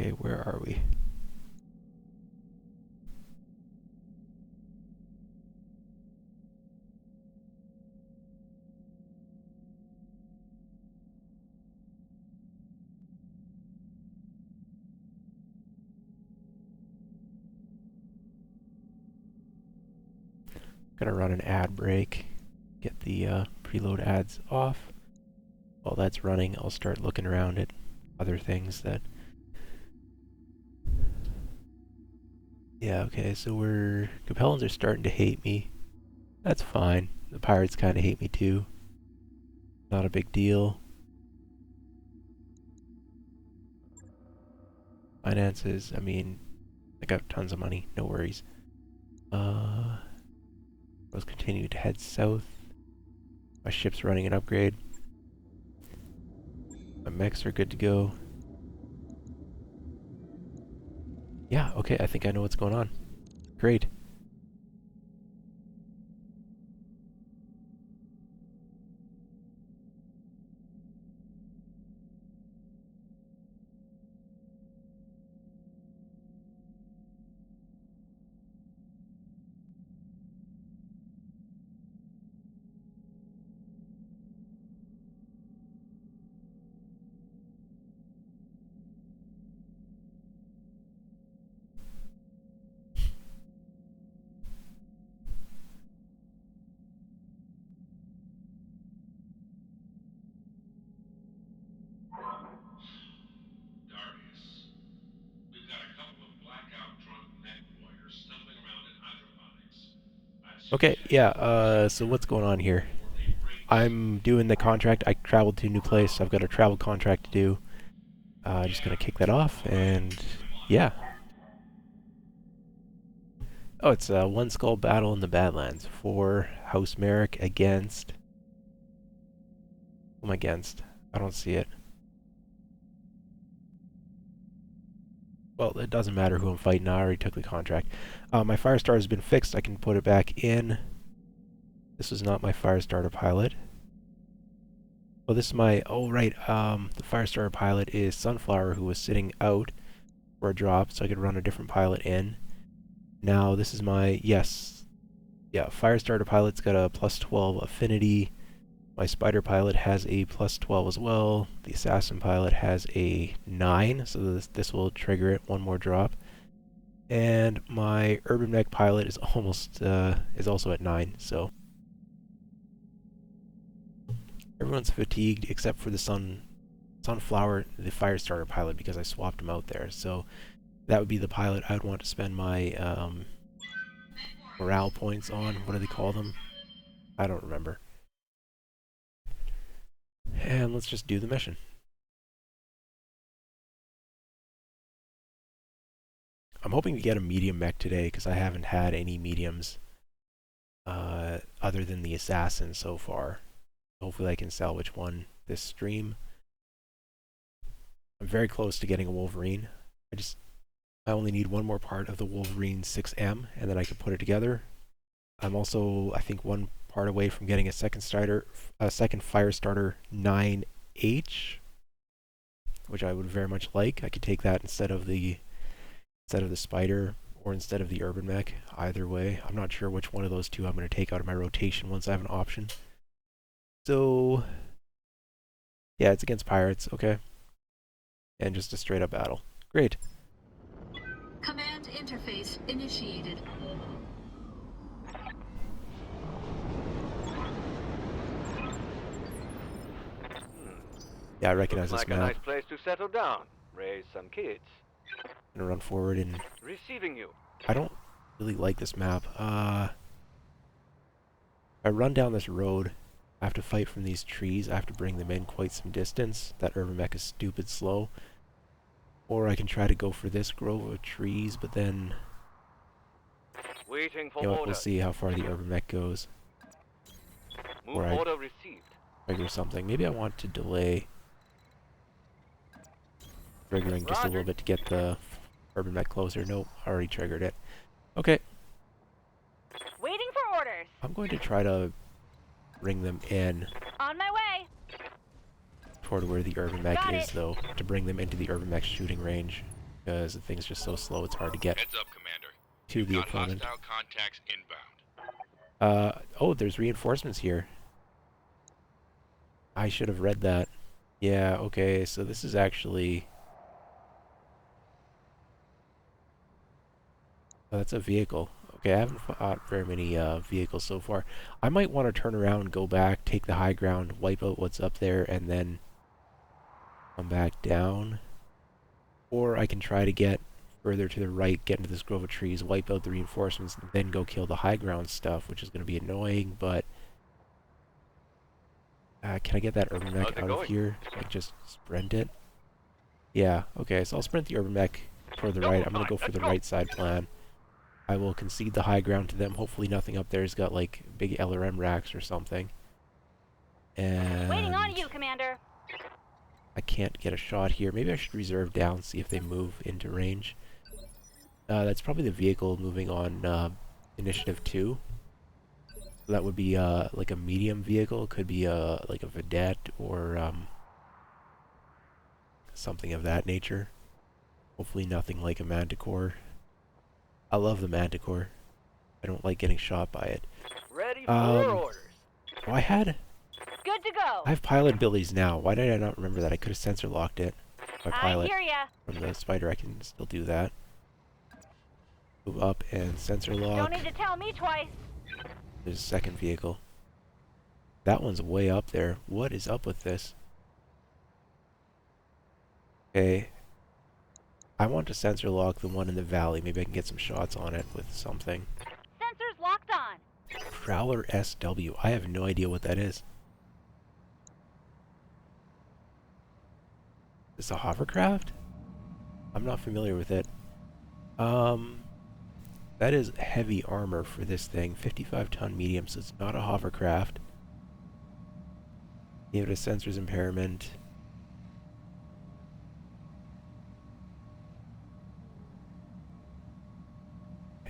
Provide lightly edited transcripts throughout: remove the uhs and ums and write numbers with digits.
Okay, where are we? Gonna run an ad break, get the preload ads off. While that's running, I'll start looking around at other things that... Yeah, okay, so Capellans are starting to hate me. That's fine. The pirates kind of hate me too. Not a big deal. Finances, I mean, I got tons of money, no worries. Let's continue to head south. My ship's running an upgrade. My mechs are good to go. Yeah, okay, I think I know what's going on. Great. Okay, yeah, so what's going on here? I'm doing the contract. I traveled to a new place. I've got a travel contract to do. Just gonna kick that off, and yeah. Oh, it's a one skull battle in the Badlands for House Merrick against... Who am I against? I don't see it. Well, it doesn't matter who I'm fighting. I already took the contract. My Firestar has been fixed. I can put it back in. This is not my Firestarter pilot. Oh, this is my... Oh, right. The Firestarter pilot is Sunflower, who was sitting out for a drop, so I could run a different pilot in. Now, this is my... Yes. Yeah, Firestarter pilot's got a plus 12 affinity. My Spider pilot has a plus 12 as well. The Assassin pilot has a 9, so this will trigger it one more drop. And my Urban Mech pilot is also at 9, so everyone's fatigued except for the Sunflower, the Firestarter pilot, because I swapped him out there. So that would be the pilot I would want to spend my morale points on. What do they call them? I don't remember. And let's just do the mission. I'm hoping to get a medium mech today, because I haven't had any mediums other than the Assassin so far. Hopefully I can salvage one this stream. I'm very close to getting a Wolverine. I only need one more part of the Wolverine 6M, and then I can put it together. I'm also, I think, one part away from getting a second Firestarter 9H, which I would very much like. I could take that instead of the Spider, or instead of the Urban Mech. Either way, I'm not sure which one of those two I'm going to take out of my rotation once I have an option. So, yeah, it's against pirates, okay. And just a straight up battle. Great. Command interface initiated. Yeah, I recognize this map. Looks like a nice place to settle down, raise some kids. I'm gonna run forward and... Receiving you. I don't really like this map. I run down this road. I have to fight from these trees. I have to bring them in quite some distance. That Urban Mech is stupid slow. Or I can try to go for this grove of trees, but then... Waiting for You know what, order. we'll see how far the Urban Mech goes. Move Or I order received. trigger something. Maybe I want to delay triggering just a little bit to get the Urban Mech closer. Nope, already triggered it. Okay. Waiting for orders. I'm going to try to bring them in On my way. toward where the Urban Mech Got is, it. though, to bring them into the Urban Mech shooting range. because the thing's just so slow it's hard to get Heads up, Commander. to You've the got opponent. hostile contacts inbound. Oh, there's reinforcements here. I should have read that. Yeah, okay, so this is actually... Oh, that's a vehicle. Okay, I haven't fought very many vehicles so far. I might want to turn around, go back, take the high ground, wipe out what's up there, and then come back down. Or I can try to get further to the right, get into this grove of trees, wipe out the reinforcements, and then go kill the high ground stuff, which is going to be annoying, but... can I get that urban mech How's it out of going? here? Like, just sprint it? Yeah, okay, so I'll sprint the urban mech toward the right. I'm going to go for the right side plan. I will concede the high ground to them. Hopefully nothing up there's got, like, big LRM racks or something. And... Waiting on you, Commander. I can't get a shot here. Maybe I should reserve down, see if they move into range. That's probably the vehicle moving on Initiative 2. So that would be like a medium vehicle. Could be like a vedette or something of that nature. Hopefully nothing like a manticore. I love the manticore. I don't like getting shot by it. Ready for Um, orders. Oh, I Good to go. have pilot abilities now. Why did I not remember that? I could have sensor locked it. My I pilot hear ya. from the spider, I can still do that. Move up and sensor lock. Don't need to tell me twice. There's a second vehicle. That one's way up there. What is up with this? Okay. I want to sensor lock the one in the valley. Maybe I can get some shots on it with something. Sensors locked on. Prowler SW. I have no idea what that is. Is this a hovercraft? I'm not familiar with it. That is heavy armor for this thing. 55-ton medium, so it's not a hovercraft. Give it a sensors impairment.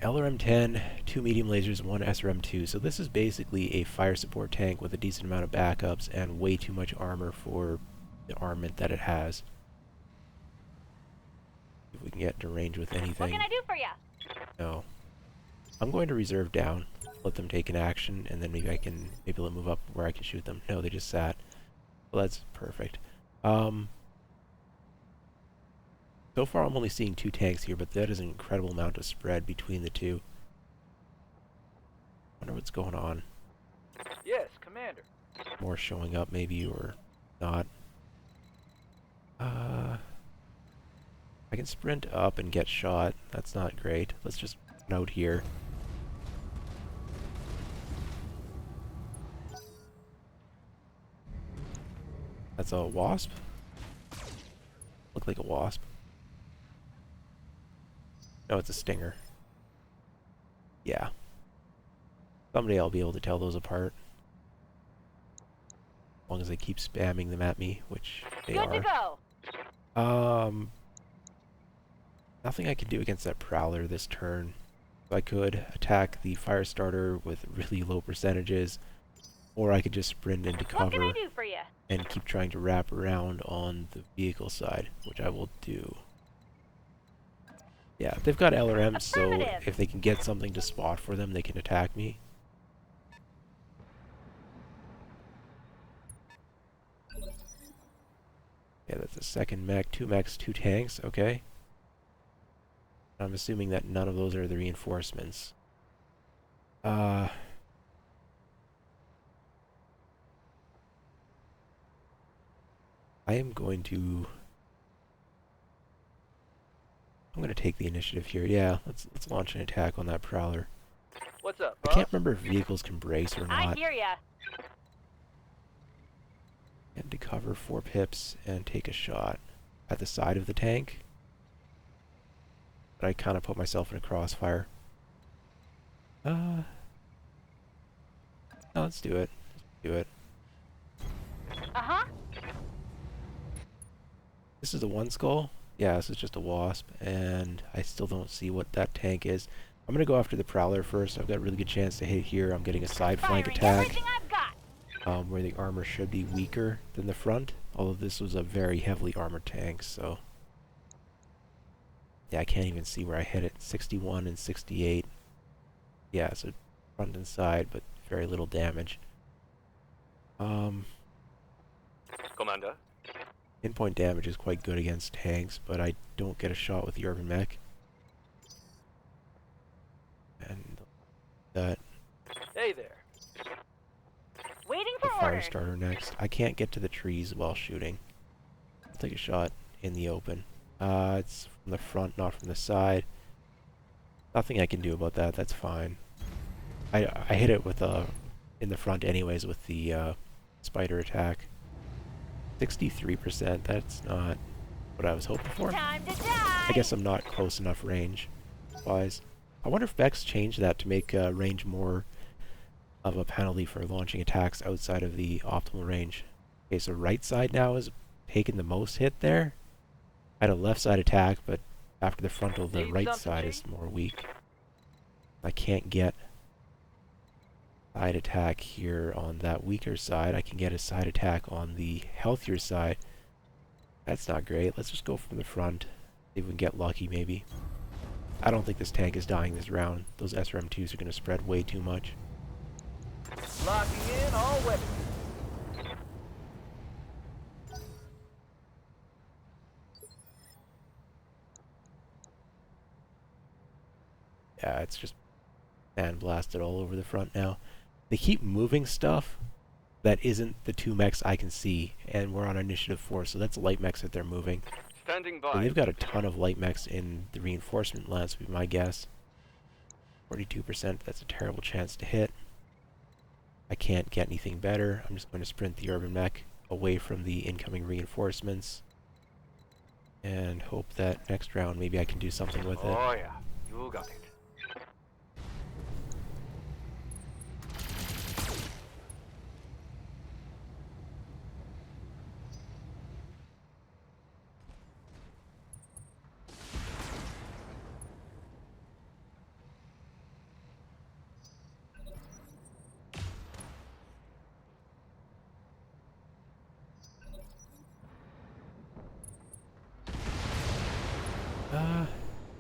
LRM-10, 2 medium lasers, 1 SRM-2. So this is basically a fire support tank with a decent amount of backups and way too much armor for the armament that it has. If we can get into range with anything. What can I do for ya? No. I'm going to reserve down, let them take an action, and then maybe they'll move up where I can shoot them. No, they just sat. Well, that's perfect. So far I'm only seeing 2 tanks here, but that is an incredible amount of spread between the two. Wonder what's going on. Yes, Commander. More showing up maybe, or not. I can sprint up and get shot. That's not great. Let's just run out here. That's a wasp? Looked like a wasp. No, it's a stinger. Yeah. Someday I'll be able to tell those apart. As long as they keep spamming them at me, which they Good to are. go. Nothing I can do against that Prowler this turn. So I could attack the Firestarter with really low percentages, or I could just sprint into What can cover I do for ya? and keep trying to wrap around on the vehicle side, which I will do. Yeah, they've got LRMs, so Affirmative. if they can get something to spot for them, they can attack me. Yeah, that's a second mech, 2 mechs, 2 tanks, okay. I'm assuming that none of those are the reinforcements. I am going to... I'm going to take the initiative here. Yeah, let's launch an attack on that Prowler. What's up, I boss? can't remember if vehicles can brace or I not. hear ya. And to cover 4 pips and take a shot at the side of the tank. But I kind of put myself in a crossfire. No, let's do it. Let's do it. Uh-huh. This is a 1 skull. Yeah, this is just a wasp, and I still don't see what that tank is. I'm gonna go after the Prowler first. I've got a really good chance to hit here. I'm getting a side flank Firing attack, everything I've got. where the armor should be weaker than the front. Although this was a very heavily armored tank, so Yeah, I can't even see where I hit it. 61 and 68. Yeah, so front and side, but very little damage. Commander. Pinpoint damage is quite good against tanks, but I don't get a shot with the urban mech. And that Hey there. Waiting the for fire orders. starter next. I can't get to the trees while shooting. I'll take a shot in the open. It's from the front, not from the side. Nothing I can do about that. That's fine. I hit it with in the front anyways with the spider attack. 63%. That's not what I was hoping for. Time to die. I guess I'm not close enough range wise. I wonder if BEX changed that to make range more of a penalty for launching attacks outside of the optimal range. Okay, so right side now is taking the most hit there. I had a left side attack, but after the frontal, the Need right something, side Chief? is more weak. I can't get side attack here on that weaker side. I can get a side attack on the healthier side. That's not great. Let's just go from the front. See if we can get lucky, maybe. I don't think this tank is dying this round. Those SRM2s are going to spread way too much. Locking in all weapons. Yeah, it's just sandblasted all over the front now. They keep moving stuff that isn't the two mechs I can see, and we're on initiative 4, so that's light mechs that they're moving. Standing So by. they've got a ton of light mechs in the reinforcement lance, would be my guess. 42%, that's a terrible chance to hit. I can't get anything better. I'm just going to sprint the urban mech away from the incoming reinforcements and hope that next round maybe I can do something with it. Oh yeah, you got it.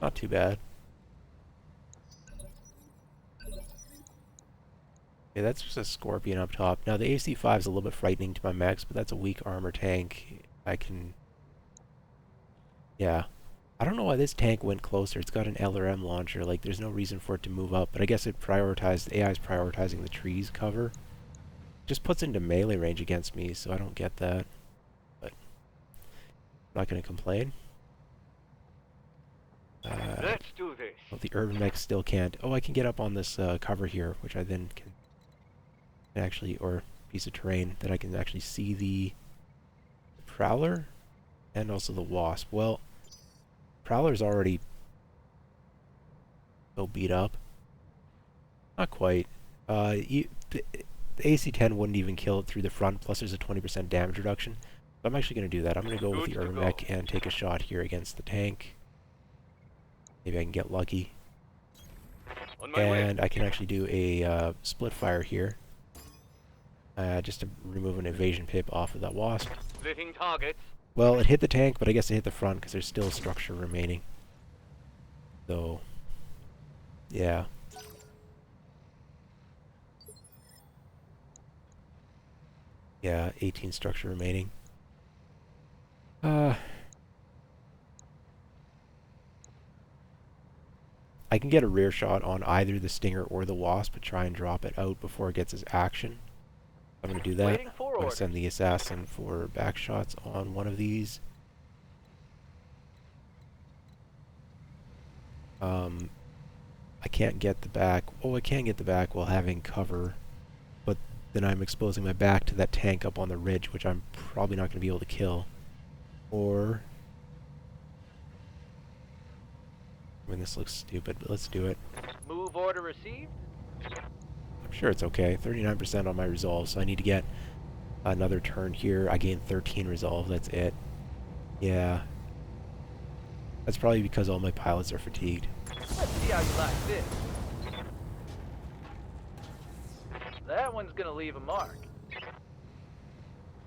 Not too bad. Okay, that's just a Scorpion up top. Now the AC-5 is a little bit frightening to my mechs, but that's a weak armor tank. I can... Yeah. I don't know why this tank went closer. It's got an LRM launcher. Like, there's no reason for it to move up, but I guess it prioritized... The AI is prioritizing the trees cover. Just puts into melee range against me, so I don't get that. But I'm not going to complain. Let's do this. Well, the urban mech still can't. Oh, I can get up on this cover here, which I then can actually, or piece of terrain that I can actually see the Prowler and also the Wasp. Well, Prowler's already so beat up. Not quite. The AC-10 wouldn't even kill it through the front, plus there's a 20% damage reduction. So I'm actually going to do that. I'm going to go with the Good to urban go. mech and take a shot here against the tank. Maybe I can get lucky. On my way. And I can actually do a split fire here. Just to remove an evasion pip off of that Wasp. Splitting targets. Well, it hit the tank, but I guess it hit the front because there's still structure remaining. So, yeah. Yeah, 18 structure remaining. I can get a rear shot on either the Stinger or the Wasp, but try and drop it out before it gets its action. I'm going to do that. Waiting for I'm going to orders. send the Assassin for back shots on one of these. I can't get the back. Oh, I can get the back while having cover, but then I'm exposing my back to that tank up on the ridge, which I'm probably not going to be able to kill. Or... I mean, this looks stupid, but let's do it. Move order received. I'm sure it's okay. 39% on my resolve, so I need to get another turn here. I gained 13 resolve, that's it. Yeah. That's probably because all my pilots are fatigued. Let's see how you like this. That one's gonna leave a mark.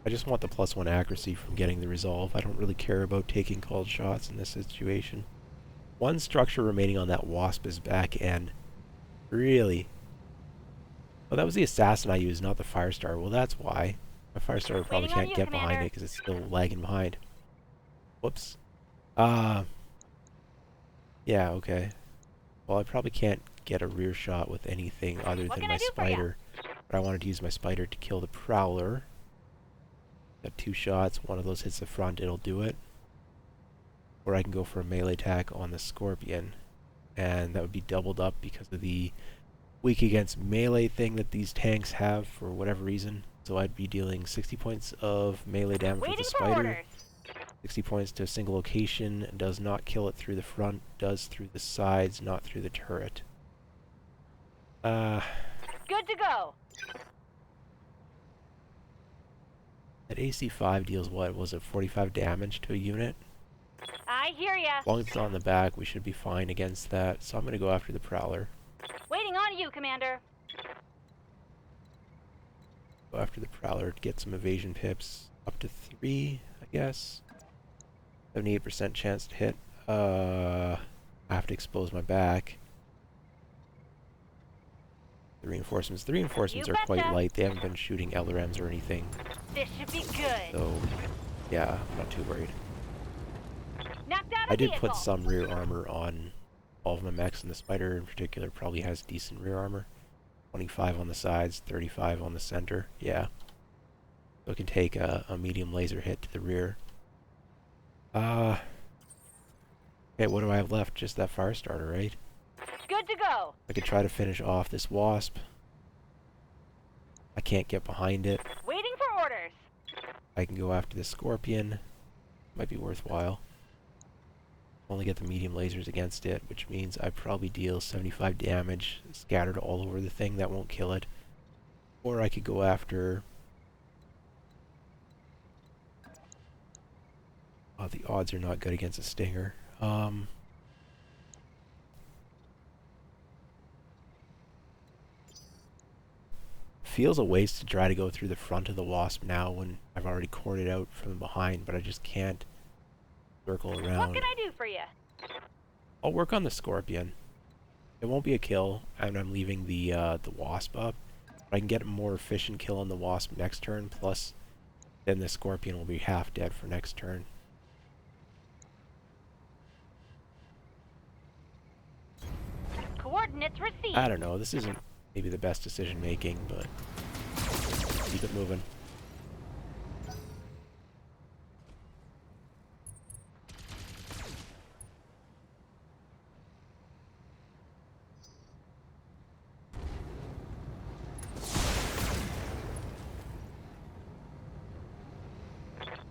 I just want the +1 accuracy from getting the resolve. I don't really care about taking called shots in this situation. One structure remaining on that Wasp's back end. Really? Oh, that was the assassin I used, not the Firestarter. Well, that's why. My Firestarter probably Waiting on can't you, get behind Commander. it because it's still lagging behind. Whoops. Yeah, okay. Well, I probably can't get a rear shot with anything other What than can my I do for ya? spider. But I wanted to use my spider to kill the Prowler. Got 2 shots. One of those hits the front, it'll do it. Or I can go for a melee attack on the Scorpion. And that would be doubled up because of the weak against melee thing that these tanks have for whatever reason. So I'd be dealing 60 points of melee damage with Waiting the for spider. orders. 60 points to a single location, does not kill it through the front, does through the sides, not through the turret. Good to go. That AC5 deals what? Was it 45 damage to a unit? I hear ya. As long as it's on the back, we should be fine against that. So I'm going to go after the Prowler. Waiting on you, Commander. Go after the Prowler to get some evasion pips. Up to 3, I guess. 78% chance to hit. I have to expose my back. The reinforcements. The reinforcements You are quite betcha. light. They haven't been shooting LRMs or anything. This should be good. So, yeah, I'm not too worried. Knocked out a I did vehicle. put some rear armor on all of my mechs, and the Spider in particular probably has decent rear armor. 25 on the sides, 35 on the center. Yeah. So it can take a medium laser hit to the rear. Okay, what do I have left? Just that Firestarter, right? Good to go. I could try to finish off this Wasp. I can't get behind it. Waiting for orders. I can go after the Scorpion. Might be worthwhile. Only get the medium lasers against it, which means I probably deal 75 damage scattered all over the thing. That won't kill it. Or I could go after... Oh, the odds are not good against a Stinger. Feels a waste to try to go through the front of the Wasp now when I've already cored it out from behind, but I just can't circle What around. can I do for you? I'll work on the Scorpion. It won't be a kill, and I'm leaving the Wasp up. But I can get a more efficient kill on the Wasp next turn, plus then the Scorpion will be half dead for next turn. Coordinates received. I don't know, this isn't maybe the best decision making, but keep it moving.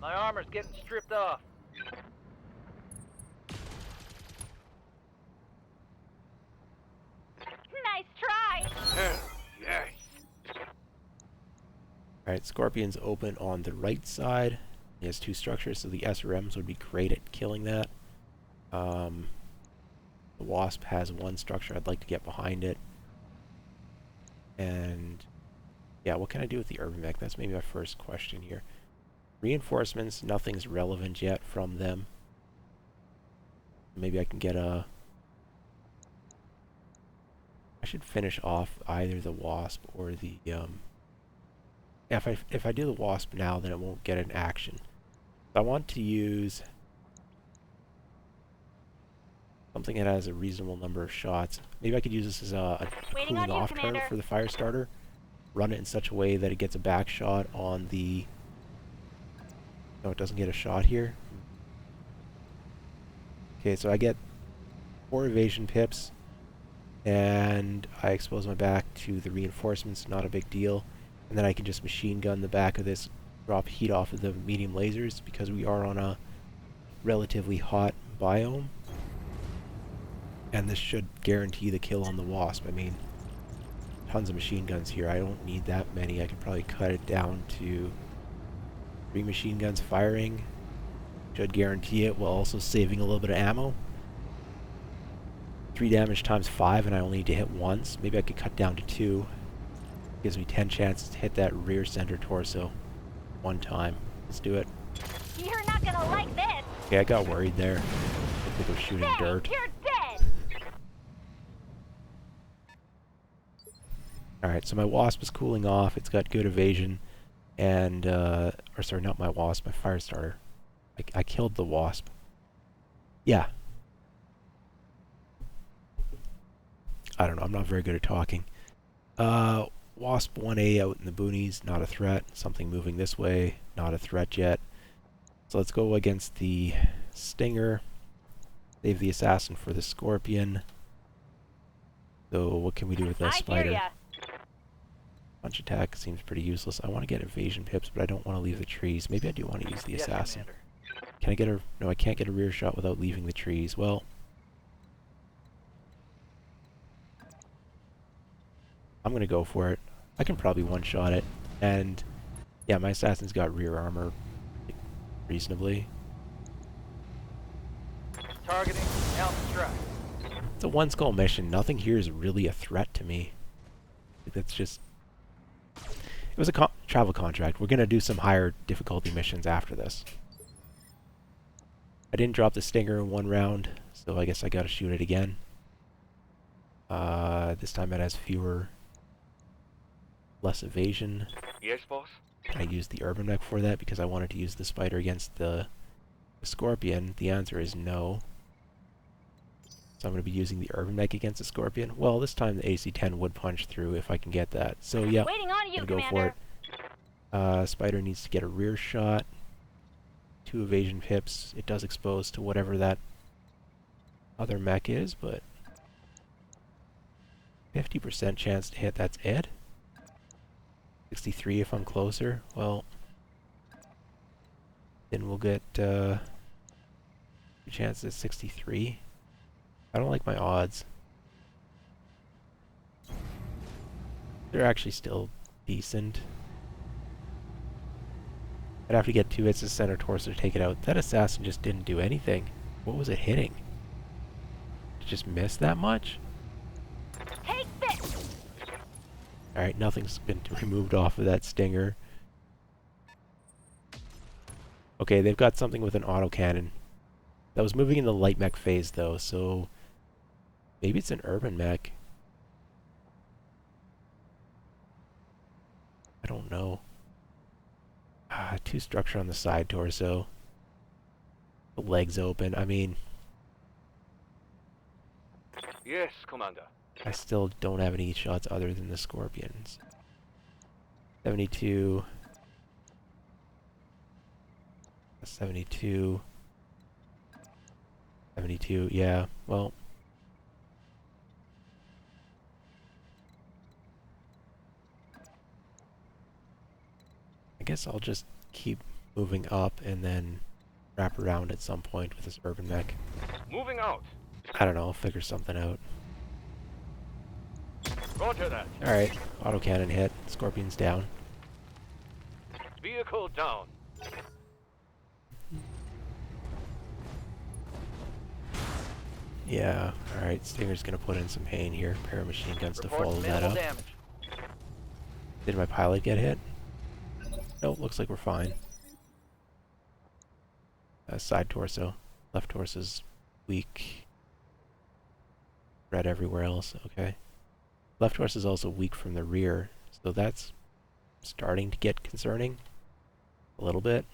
My armor's getting stripped off. Nice try. Yes. Alright, Scorpion's open on the right side. He has 2 structures, so the SRMs would be great at killing that. The Wasp has 1 structure. I'd like to get behind it. And yeah, what can I do with the Urban Mech? That's maybe my first question here. Reinforcements, nothing's relevant yet from them. Maybe I can get a... I should finish off either the Wasp or the... Yeah, if I do the Wasp now, then it won't get an action. I want to use something that has a reasonable number of shots. Maybe I could use this as a Waiting cooling on you, off turret Commander. for the Firestarter. Run it in such a way that it gets a back shot on the... No, it doesn't get a shot here. Okay, so I get 4 evasion pips, and I expose my back to the reinforcements, not a big deal. And then I can just machine gun the back of this, drop heat off of the medium lasers, because we are on a relatively hot biome. And this should guarantee the kill on the Wasp. I mean, tons of machine guns here. I don't need that many. I could probably cut it down to 3 machine guns firing. Should guarantee it while also saving a little bit of ammo. 3 damage times 5, and I only need to hit once. Maybe I could cut down to 2. Gives me 10 chances to hit that rear center torso 1 time. Let's do it. You're not gonna like this. Okay, I got worried there. I think I was shooting Say, dirt. you're Alright, so my Wasp is cooling off. It's got good evasion. And, or sorry, not my Wasp, my Firestarter. I killed the Wasp. Yeah. I don't know, I'm not very good at talking. Wasp 1A out in the boonies, not a threat. Something moving this way, not a threat yet. So let's go against the Stinger. Save the Assassin for the Scorpion. So what can we do with the I hear Spider? ya. Punch attack seems pretty useless. I want to get evasion pips, but I don't want to leave the trees. Maybe I do want to use the Yes, Assassin. Commander. Can I get a... No, I can't get a rear shot without leaving the trees. Well... I'm gonna go for it. I can probably one-shot it. And... yeah, my Assassin's got rear armor... like, reasonably. Targeting, out strike. It's a one-skull mission. Nothing here is really a threat to me. Like, that's just... It was a travel contract. We're gonna do some higher difficulty missions after this. I didn't drop the Stinger in one round, so I guess I gotta shoot it again. This time it has less evasion. Yes, boss? Can I use the Urban Mech for that because I wanted to use the Spider against the Scorpion? The answer is no. So I'm going to be using the Urban Mech against the Scorpion. Well, this time the AC-10 would punch through if I can get that. So yeah, Waiting on you, I'm going to go Commander. for it. Spider needs to get a rear shot. 2 evasion pips. It does expose to whatever that other mech is, but 50% chance to hit, that's it. 63 if I'm closer. Well, then we'll get chances at 63. I don't like my odds. They're actually still decent. I'd have to get 2 hits to center torso to take it out. That Assassin just didn't do anything. What was it hitting? Did it just miss that much? Take this. Alright, nothing's been removed off of that Stinger. Okay, they've got something with an autocannon. That was moving in the light mech phase though, so maybe it's an urban mech. I don't know. 2 structure on the side torso. The legs open. I mean, Yes, Commander. I still don't have any shots other than the Scorpions. 72. 72. 72, yeah, well. I guess I'll just keep moving up and then wrap around at some point with this urban mech. Moving out. I don't know, I'll figure something out. Roger that. Alright, autocannon hit, Scorpion's down. Vehicle down. Yeah, alright, Stinger's gonna put in some pain here. Pair of machine guns to Report follow that minimal up. damage. Did my pilot get hit? Nope, looks like we're fine. Side torso. Left torso's weak. Red everywhere else, okay. Left torso is also weak from the rear, so that's starting to get concerning. A little bit.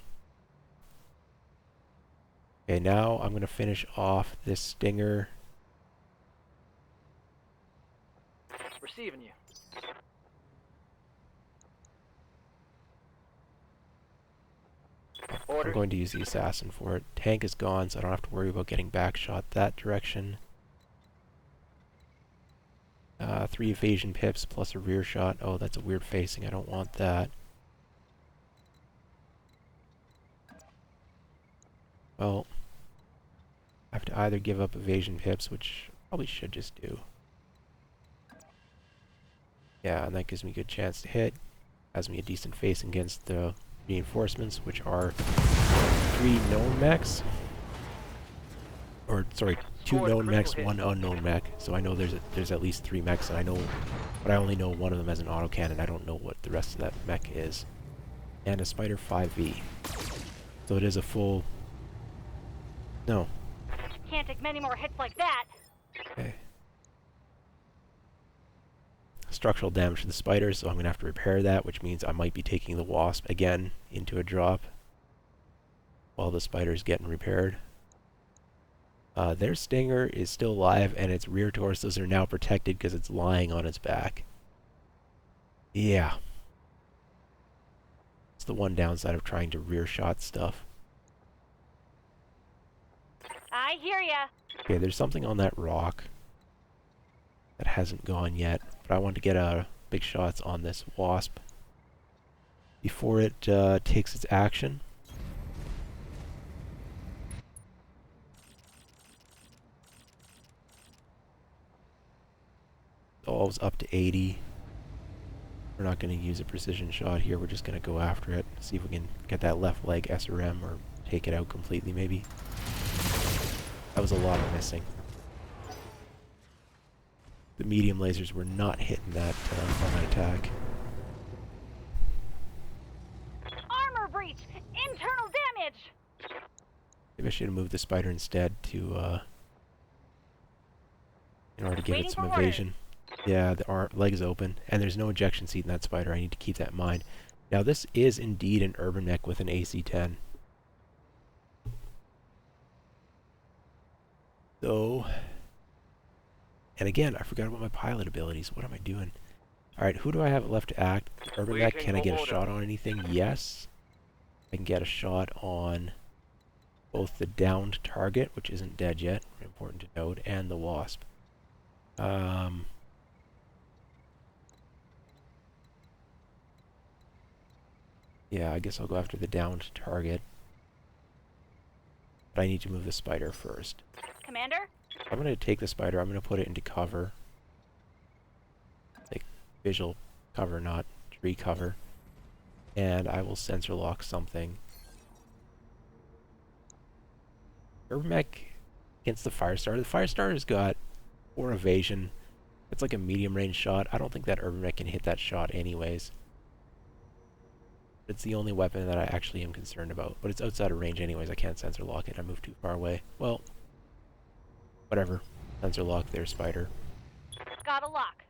Okay, now I'm going to finish off this Stinger. Receiving you. I'm Order. going to use the Assassin for it. Tank is gone, so I don't have to worry about getting backshot that direction. 3 evasion pips plus a rear shot. Oh, that's a weird facing. I don't want that. Well, I have to either give up evasion pips, which I probably should just do. Yeah, and that gives me a good chance to hit. Has me a decent facing against the reinforcements, which are 3 known mechs. Or, sorry, 2 Scored known mechs, critical 1 unknown mech. So I know there's at least 3 mechs, and I know, but I only know one of them as an autocannon. I don't know what the rest of that mech is. And a Spider 5V. So it is a full... No. Can't take many more hits like that. Okay. Let's structural damage to the spiders, so I'm going to have to repair that, which means I might be taking the wasp again into a drop while the spider's getting repaired. Their stinger is still alive, and its rear torsos are now protected because it's lying on its back. Yeah. It's the one downside of trying to rear shot stuff. I hear ya. Okay, there's something on that rock that hasn't gone yet, but I want to get big shots on this wasp before it takes its action. Solves up to 80. We're not going to use a precision shot here. We're just going to go after it. See if we can get that left leg SRM or take it out completely, maybe. That was a lot of missing. The medium lasers were not hitting that on my attack. Armor breach! Internal damage! Maybe I should have moved the spider instead to, in order to give it some evasion. Yeah, the leg is open, and there's no ejection seat in that spider. I need to keep that in mind. Now, this is indeed an urban mech with an AC-10. So, and again, I forgot about my pilot abilities. What am I doing? Alright, who do I have left to act? Urban mech, can I get a shot on anything? Yes. I can get a shot on both the downed target, which isn't dead yet, important to note, and the wasp. Yeah, I guess I'll go after the downed target. But I need to move the spider first. Commander? I'm going to take the spider, I'm going to put it into cover. Like visual cover, not tree cover. And I will sensor lock something. Urban mech against the Firestarter. The Firestarter's got 4 evasion. It's like a medium range shot. I don't think that urban mech can hit that shot anyways. It's the only weapon that I actually am concerned about. But it's outside of range anyways. I can't sensor lock it. I moved too far away. Well, whatever. Sensor lock their spider. Got a lock.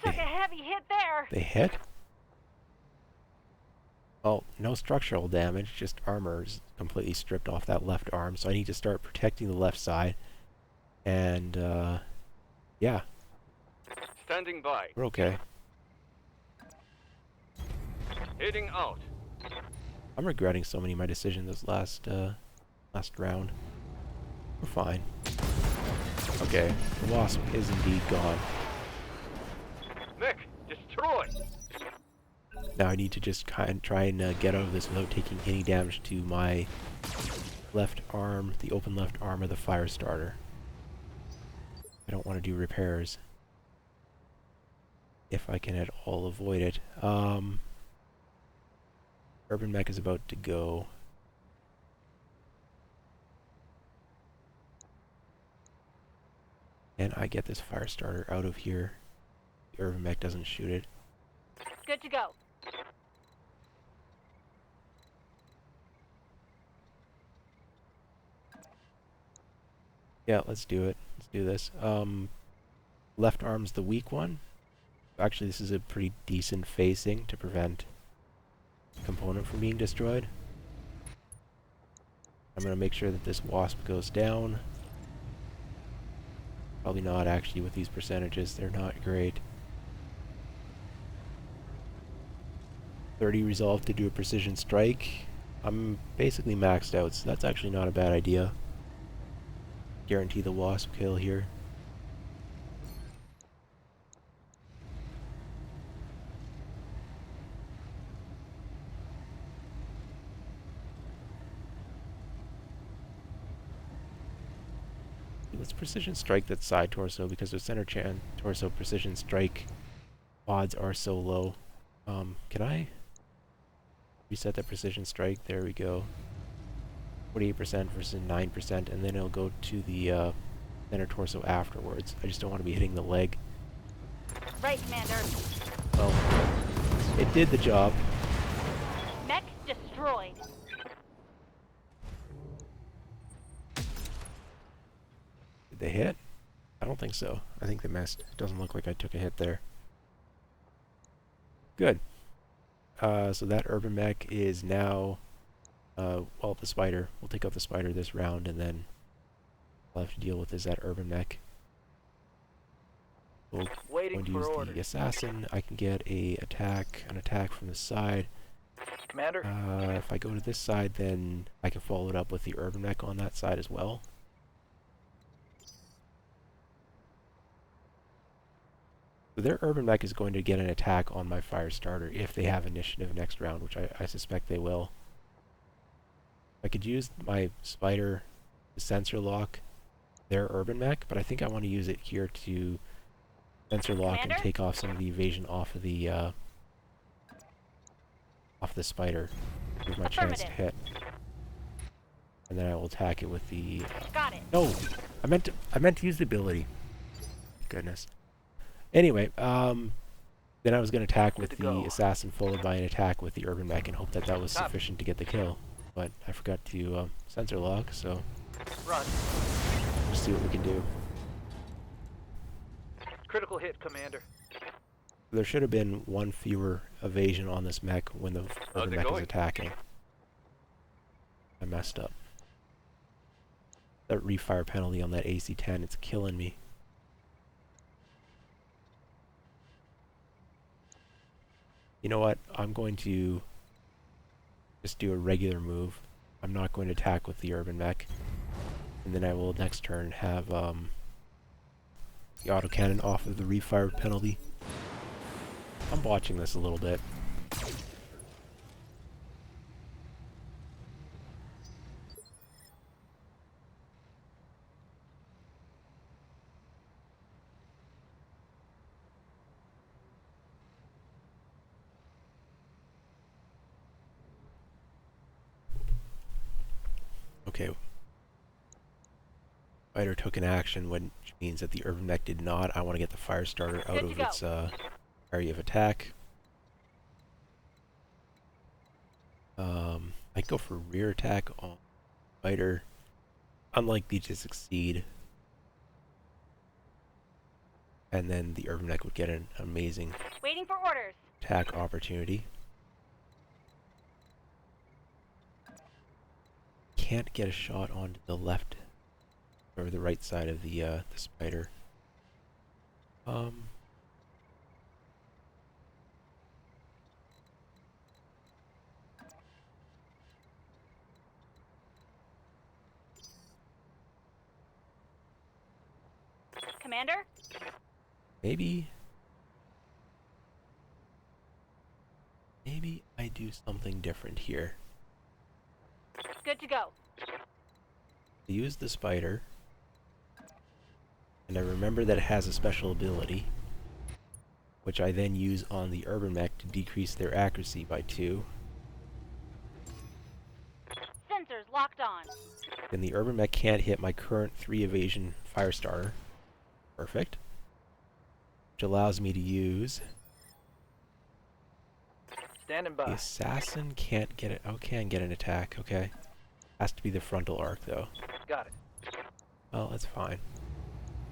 Took a heavy hit there. They hit? Well, no structural damage, just armor's completely stripped off that left arm, so I need to start protecting the left side. And, yeah. Standing by. We're okay. Heading out. I'm regretting so many of my decisions this last round. We're fine. Okay, the wasp is indeed gone. Mech, destroy. Now I need to just try and get out of this without taking any damage to my left arm, the open left arm of the Firestarter. I don't want to do repairs. If I can at all avoid it. Urban mech is about to go. And I get this Firestarter out of here. The urban mech doesn't shoot it. Good to go. Yeah, let's do it. Let's do this. Left arm's the weak one. Actually, this is a pretty decent facing to prevent component from being destroyed. I'm going to make sure that this wasp goes down. Probably not, actually, with these percentages. They're not great. 30 resolve to do a precision strike. I'm basically maxed out, so that's actually not a bad idea. Guarantee the wasp kill here. Let's precision strike that side torso because the center torso precision strike odds are so low. Can I reset that precision strike? There we go. 48% versus 9%, and then it'll go to the center torso afterwards. I just don't want to be hitting the leg. Right, Commander. Well, it did the job. Mech destroyed. they hit? I don't think so. I think they missed. It doesn't look like I took a hit there. Good. So that urban mech is now, well, the spider. We'll take out the spider this round, and then I'll have to deal with that urban mech. We'll Waiting going to for use orders. the assassin. I can get an attack from the side. Commander, If I go to this side, then I can follow it up with the urban mech on that side as well. So their urban mech is going to get an attack on my fire starter if they have initiative next round, which I suspect they will. I could use my spider to sensor lock their urban mech, but I think I want to use it here to sensor lock Commander? and take off some of the evasion off of the spider. Give my chance to hit. And then I will attack it with the Got it. no! I meant to use the ability. Goodness. Anyway, then I was going to attack with Good to the go. assassin followed by an attack with the urban mech and hope that was sufficient to get the kill. But I forgot to sensor lock, so run. we'll see what we can do. Critical hit, Commander. There should have been one fewer evasion on this mech when the How's urban it mech is going? attacking. I messed up. That refire penalty on that AC-10, it's killing me. You know what? I'm going to just do a regular move. I'm not going to attack with the urban mech. And then I will next turn have the autocannon off of the refire penalty. I'm botching this a little bit. Okay. Fighter took an action, which means that the urban mech did not. I want to get the fire starter out of its area of attack. I'd go for rear attack on fighter. Unlikely to succeed. And then the urban mech would get an amazing Waiting for orders. attack opportunity. Can't get a shot onto the left or the right side of the spider. Commander? Maybe I do something different here. Good to go. I use the spider, and I remember that it has a special ability, which I then use on the urban mech to decrease their accuracy by 2. Sensors locked on. Then the urban mech can't hit my current 3 evasion fire starter. Perfect. Which allows me to use Standing the by. assassin. Can't get it. Oh, can get an attack. Okay. Has to be the frontal arc though. Got it. Well, that's fine.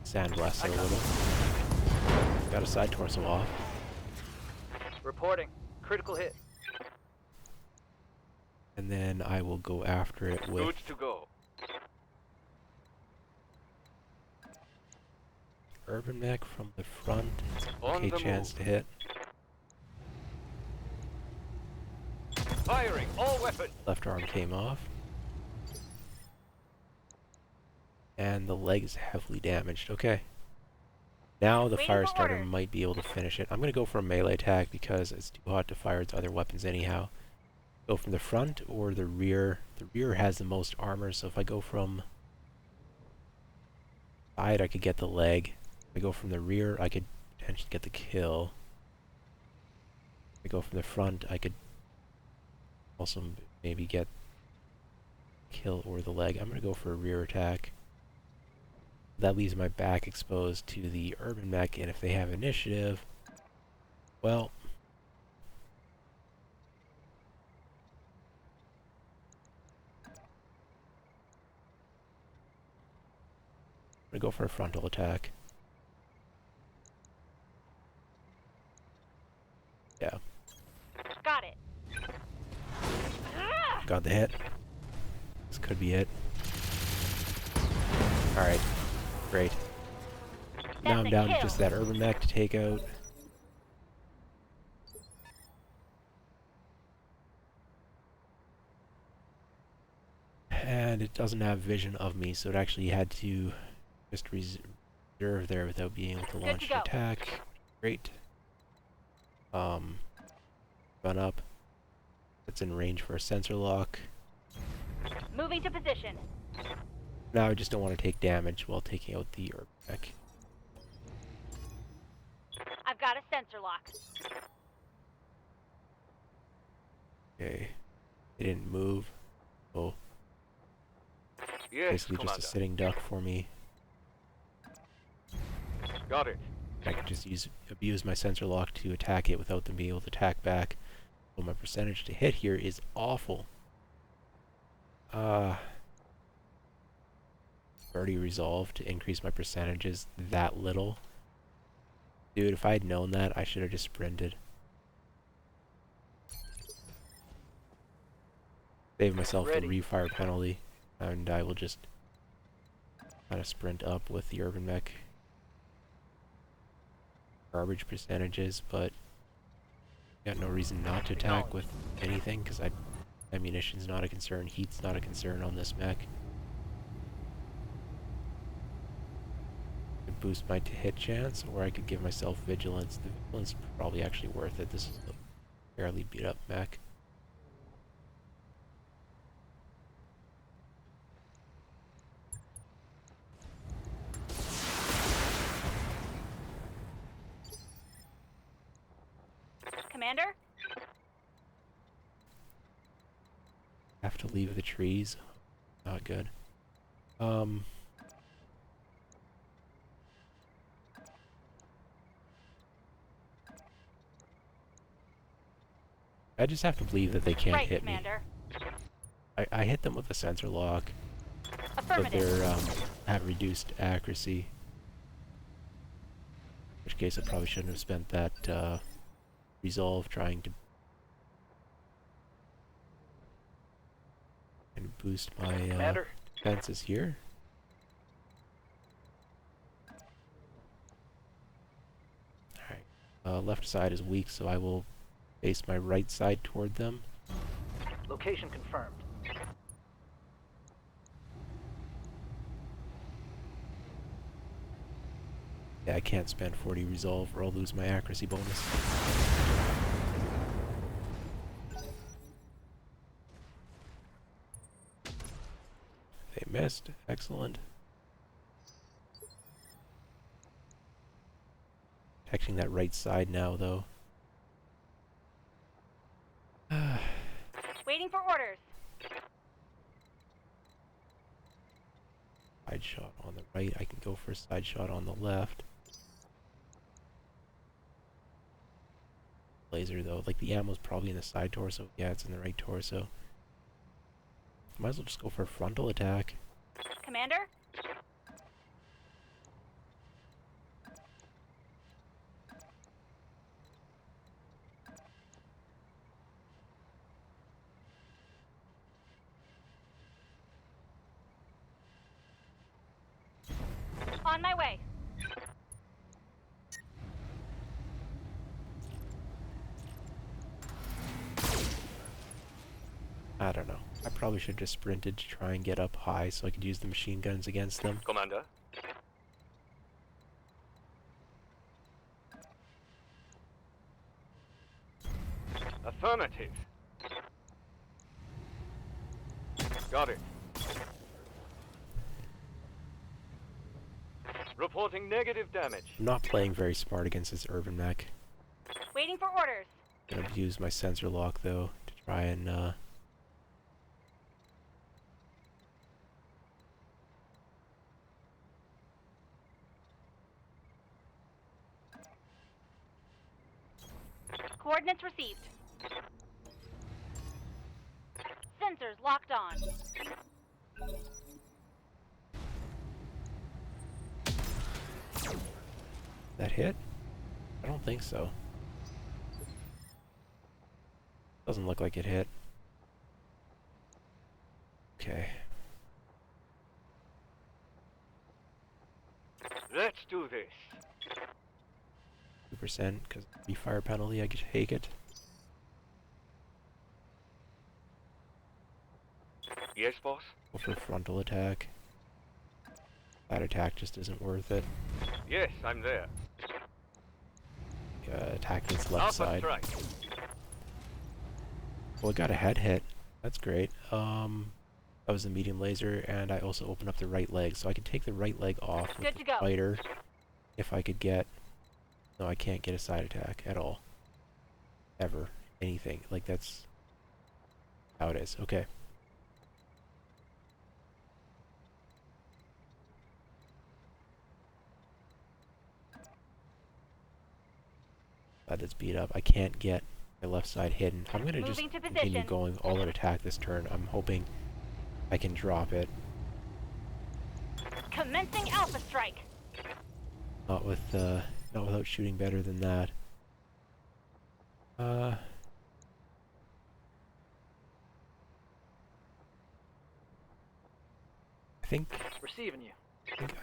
Sandblast it a got little. Got a side torso off. Reporting. Critical hit. And then I will go after it with Good to go. urban mech from the front. On Okay, the chance move. to hit. Firing all weapons. Left arm came off. And the leg is heavily damaged. Okay. Now the Waiting fire for starter orders. might be able to finish it. I'm going to go for a melee attack because it's too hot to fire its other weapons anyhow. Go from the front or the rear. The rear has the most armor, so if I go from side, I could get the leg. If I go from the rear, I could potentially get the kill. If I go from the front, I could also maybe get kill or the leg. I'm going to go for a rear attack. That leaves my back exposed to the urban mech, and if they have initiative, well, I'm gonna go for a frontal attack. Yeah, Got it. got the hit. This could be it. Alright, great. Now I'm That's a down to kill. just that urban mech to take out. And it doesn't have vision of me, so it actually had to just reserve there without being able to Good launch to an go. attack. Great. Run up. It's in range for a sensor lock. Moving to position. Now I just don't want to take damage while taking out the urban mech. I've got a sensor lock. Okay. It didn't move. So Yes, basically just Commander. a sitting duck for me. Got it. I can just abuse my sensor lock to attack it without them being able to attack back. So my percentage to hit here is awful. 30 resolve to increase my percentages that little. Dude, if I had known that, I should have just sprinted. Save myself the Ready. refire penalty, and I will just kind of sprint up with the urban mech. Garbage percentages, but got no reason not to attack with anything because ammunition's not a concern, heat's not a concern on this mech. Could boost my hit chance, or I could give myself vigilance. The vigilance is probably actually worth it. This is a fairly beat up mech. Commander? Have to leave the trees. Not good. I just have to believe that they can't Right, hit me. Commander. I hit them with a sensor lock, but Affirmative. they're have reduced accuracy. In which case I probably shouldn't have spent that resolve trying to and boost my Commander, defenses here. Alright. Left side is weak, so I will face my right side toward them. location confirmed. Yeah, I can't spend 40 resolve or I'll lose my accuracy bonus. They missed. Excellent. Protecting that right side now, though. Waiting for orders. Side shot on the right. I can go for a side shot on the left. Laser, though. Like, the ammo's probably in the side torso. Yeah, it's in the right torso. Might as well just go for a frontal attack. Commander? On my way. I don't know. I probably should have just sprinted to try and get up high so I could use the machine guns against them. Commander. Affirmative. Got it. Reporting negative damage. I'm not playing very smart against this urban mech. Waiting for orders. Gonna use my sensor lock, though, to try and, Coordinates received. Sensors locked on. That hit? I don't think so. Doesn't look like it hit. Okay. Let's do this. 2%, because the fire penalty, I could take it. Yes, boss? Go for frontal attack. That attack just isn't worth it. Yes, I'm there. Attack this left Alpha side. strike. Well, it got a head hit. That's great. That was the medium laser, and I also opened up the right leg, so I can take the right leg off with Good the to go. fighter if I could get... No, I can't get a side attack at all. Ever. Anything. Like, that's how it is. Okay. Glad that's beat up. I can't get my left side hidden. I'm going to just Moving to continue position. going all-out attack this turn. I'm hoping I can drop it. Commencing Alpha Strike. Not without shooting better than that. I think Receiving you.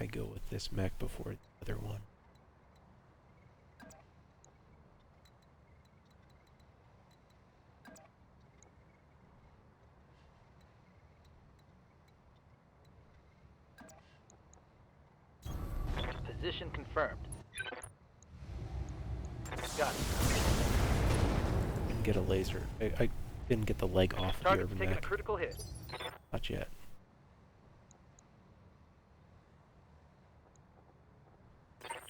I go with this mech before the other one. Position confirmed. Got it. Didn't get a laser. I didn't get the leg off the Target's urban taking a mech. critical hit. Not yet.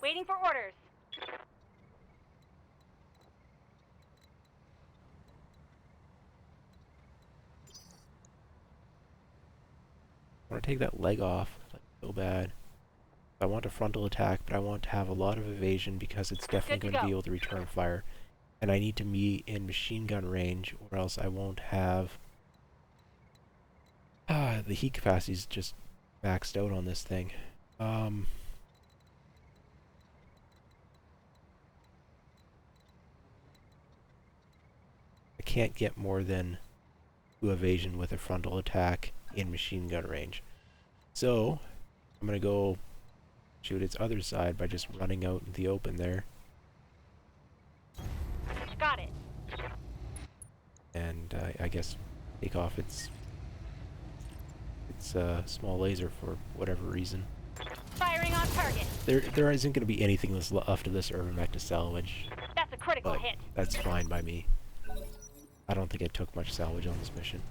Waiting for orders. I want to take that leg off. Like, so bad. I want a frontal attack, but I want to have a lot of evasion because it's definitely Good to going to be go. able to return fire. And I need to be in machine gun range, or else I won't have... the heat capacity's just maxed out on this thing. I can't get more than 2 evasion with a frontal attack in machine gun range. So, I'm going to go shoot its other side by just running out in the open there. Got it. And I guess take off its small laser for whatever reason. Firing on target. There isn't going to be anything that's left of this urban mech to salvage, That's a critical but hit. that's fine by me. I don't think I took much salvage on this mission.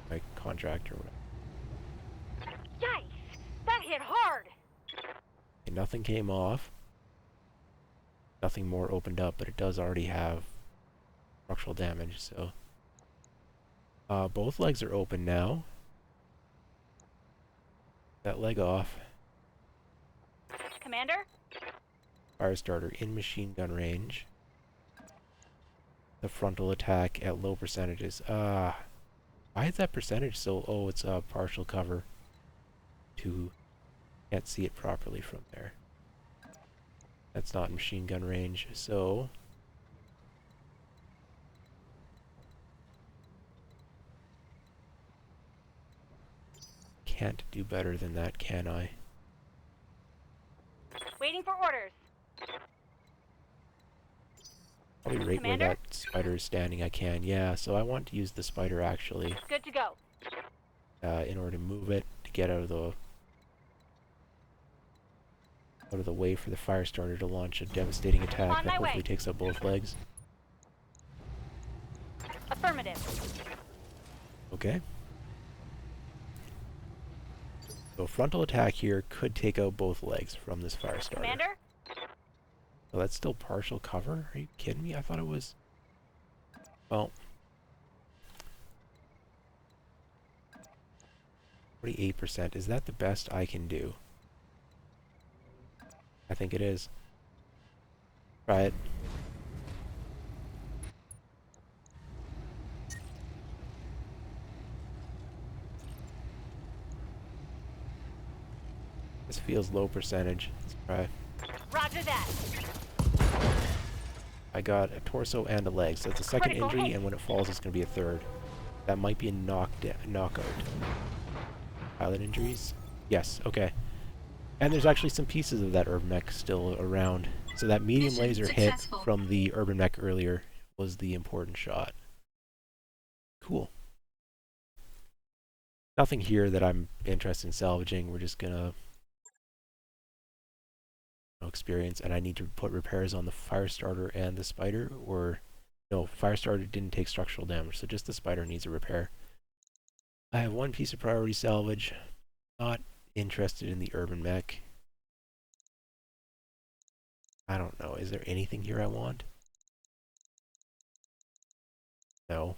My contract or whatever. Yikes! That hit hard. Okay, nothing came off. Nothing more opened up, but it does already have structural damage, so... both legs are open now. That leg off. Commander? Firestarter in machine gun range. The frontal attack at low percentages. Why is that percentage so... Oh, it's a partial cover. Can't see it properly from there. That's not machine gun range, so... Can't do better than that, can I? Waiting for orders. Probably right where Commander? that spider is standing I can. Yeah, so I want to use the spider actually Good to go. in order to move it to get out of the way for the Firestarter to launch a devastating attack On that my way. hopefully takes out both legs. Affirmative. Okay. So frontal attack here could take out both legs from this Firestarter. Commander? So that's still partial cover? Are you kidding me? I thought it was... Well... 48%. Is that the best I can do? I think it is. Try it. This feels low percentage. Let's try. Roger that. I got a torso and a leg, so it's a second Critical injury, hit. and when it falls, it's going to be a third. That might be a knockout. Pilot injuries? Yes, okay. And there's actually some pieces of that urban mech still around. So that medium Mission laser hit successful. from the urban mech earlier was the important shot. Cool. Nothing here that I'm interested in salvaging. We're just gonna experience, and I need to put repairs on the fire starter and the spider, or no, fire starter didn't take structural damage, so just the spider needs a repair. I have one piece of priority salvage. Not interested in the urban mech. I don't know. Is there anything here I want? No.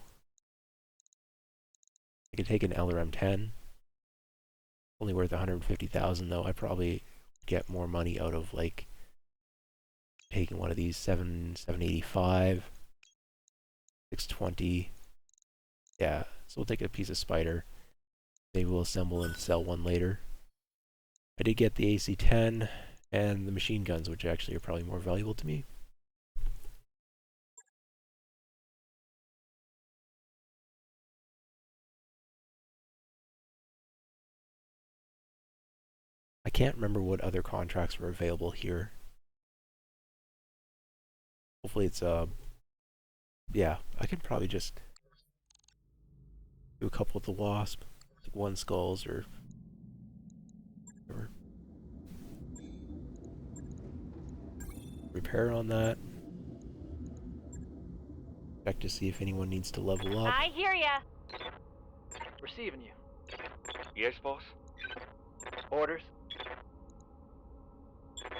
I could take an LRM-10. Only worth 150,000 though. I probably get more money out of like taking one of these 785, 620. Yeah, so we'll take a piece of spider. Maybe we'll assemble and sell one later. I did get the AC-10 and the machine guns, which actually are probably more valuable to me. I can't remember what other contracts were available here. Hopefully it's, yeah, I could probably just do a couple with the Wasp, like one skulls or whatever. Repair on that. Check to see if anyone needs to level up. I hear ya. Receiving you. Yes, boss? Orders.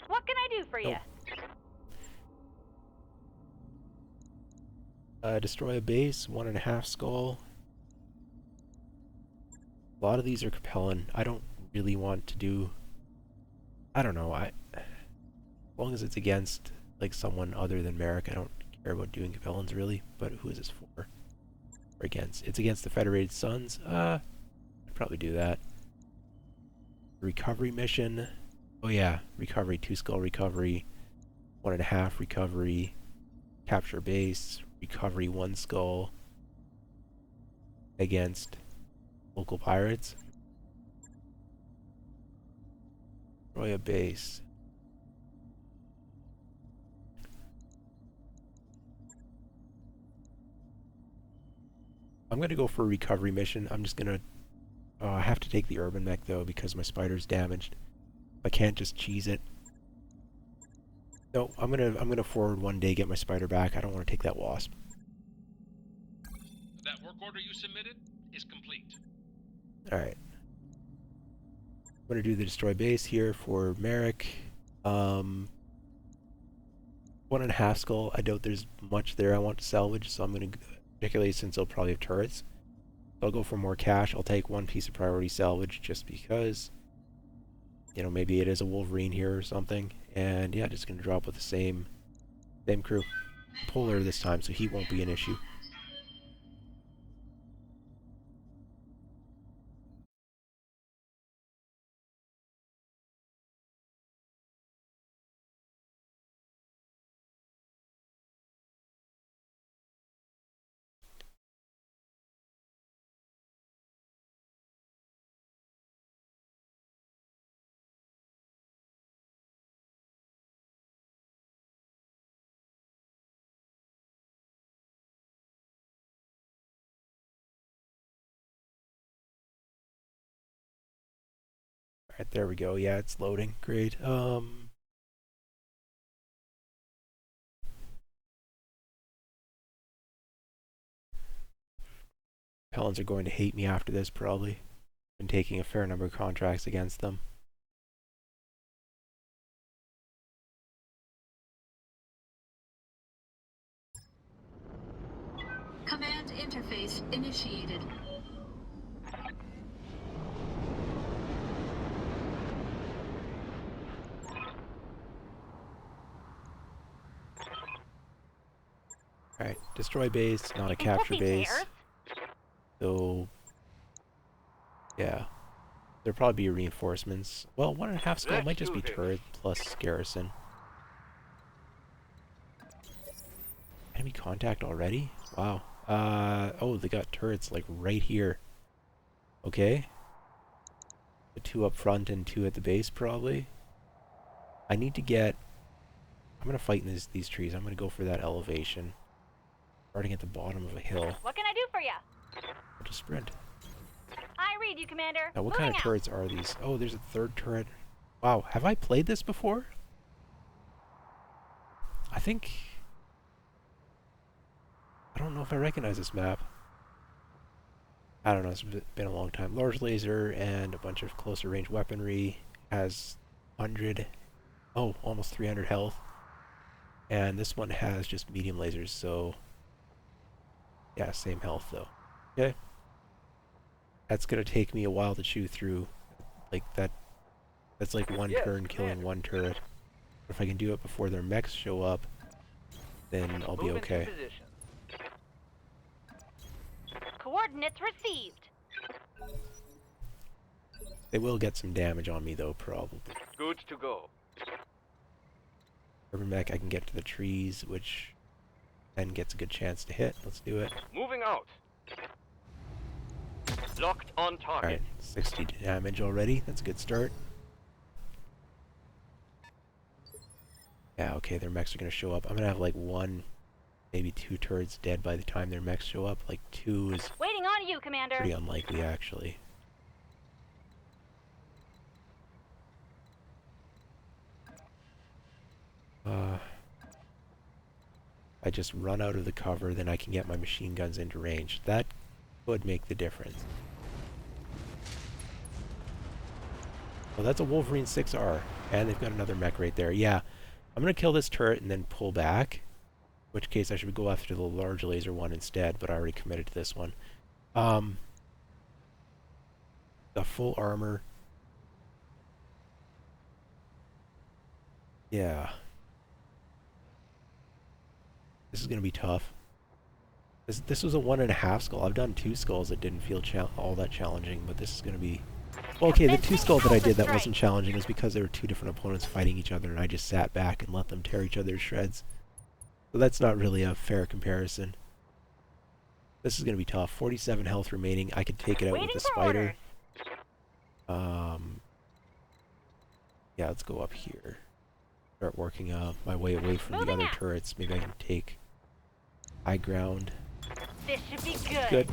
What can I do for Nope. ya? Destroy a base, 1.5 skull. A lot of these are compelling. I don't really want to do... I don't know, as long as it's against like someone other than Merrick, I don't care about doing compellings really, but who is this for? Or against? It's against the Federated Suns? I'd probably do that. Recovery mission. Oh yeah, recovery, 2 skull recovery, 1.5 recovery, capture base, recovery, 1 skull against local pirates. Destroy a base. I'm gonna go for a recovery mission. I'm just gonna I have to take the urban mech though because my spider's damaged. I can't just cheese it. No, I'm gonna forward one day, get my spider back. I don't want to take that wasp. That work order you submitted is complete. Alright. I'm gonna do the destroy base here for Merrick. 1.5 skull. I doubt there's much there I want to salvage, so I'm gonna, particularly since they'll probably have turrets. So I'll go for more cash. I'll take one piece of priority salvage just because, you know, maybe it is a Wolverine here or something. And yeah, just gonna drop with the same crew. Polar this time, so he won't be an issue. Alright, there we go. Yeah, it's loading. Great. Helens are going to hate me after this, probably. Been taking a fair number of contracts against them. Command interface initiated. Alright, destroy base, not a capture base. So, yeah. There'll probably be reinforcements. Well, 1.5 skull might just be turret plus garrison. Enemy contact already? Wow. Oh, they got turrets like right here. Okay. The 2 up front and 2 at the base probably. I need to get... I'm gonna fight in these trees. I'm gonna go for that elevation. Starting at the bottom of a hill. What can I do for you? I'll just sprint. I read you, Commander. Now, what Moving kind of out. turrets are these? Oh, there's a 3rd turret. Wow, have I played this before? I think... I don't know if I recognize this map. I don't know, it's been a long time. Large laser and a bunch of closer range weaponry. Has 100... Oh, almost 300 health. And this one has just medium lasers, so... Yeah, same health though. Okay. That's gonna take me a while to chew through. Like that... That's like one Yes, turn killing one turret. But if I can do it before their mechs show up, then I'll be Move into okay. position. Coordinates received. They will get some damage on me though, probably. Good to go. Urban mech, I can get to the trees, which then gets a good chance to hit. Let's do it. Moving out. Locked on target. Alright, 60 damage already. That's a good start. Yeah, okay, their mechs are going to show up. I'm going to have like 1, maybe 2 turrets dead by the time their mechs show up. Like 2 is Waiting on you, Commander. pretty unlikely, actually. I just run out of the cover, then I can get my machine guns into range. That would make the difference. Well, that's a Wolverine 6R, and they've got another mech right there. Yeah, I'm going to kill this turret and then pull back, in which case I should go after the large laser one instead, but I already committed to this one. The full armor. Yeah. This is going to be tough. This was a 1.5 skull. I've done 2 skulls that didn't feel all that challenging, but this is going to be... Well, okay, the 2 skulls that I did that wasn't challenging was because there were 2 different opponents fighting each other, and I just sat back and let them tear each other to shreds. So that's not really a fair comparison. This is going to be tough. 47 health remaining. I could take it out with the spider. Yeah, let's go up here. Start working my way away from the other turrets. Maybe I can take high ground. This should be good. Good.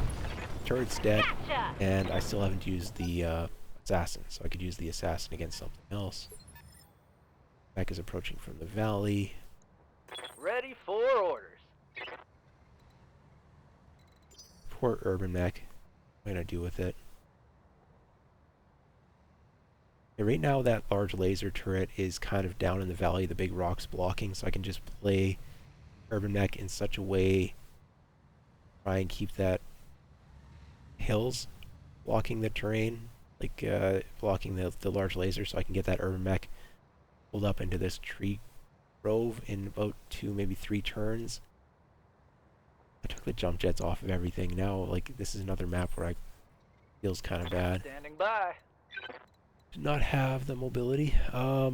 Turret's dead. Gotcha. And I still haven't used the assassin, so I could use the assassin against something else. Mech is approaching from the valley. Ready for orders. Poor urban mech. What am I gonna do with it? Yeah, right now that large laser turret is kind of down in the valley, the big rocks blocking, so I can just play urban mech in such a way, try and keep that hills blocking the terrain, like blocking the large laser, so I can get that urban mech pulled up into this tree grove in about 2, maybe 3 turns. I took the jump jets off of everything. Now, like, this is another map where I feels kind of bad. Standing by. Did not have the mobility. I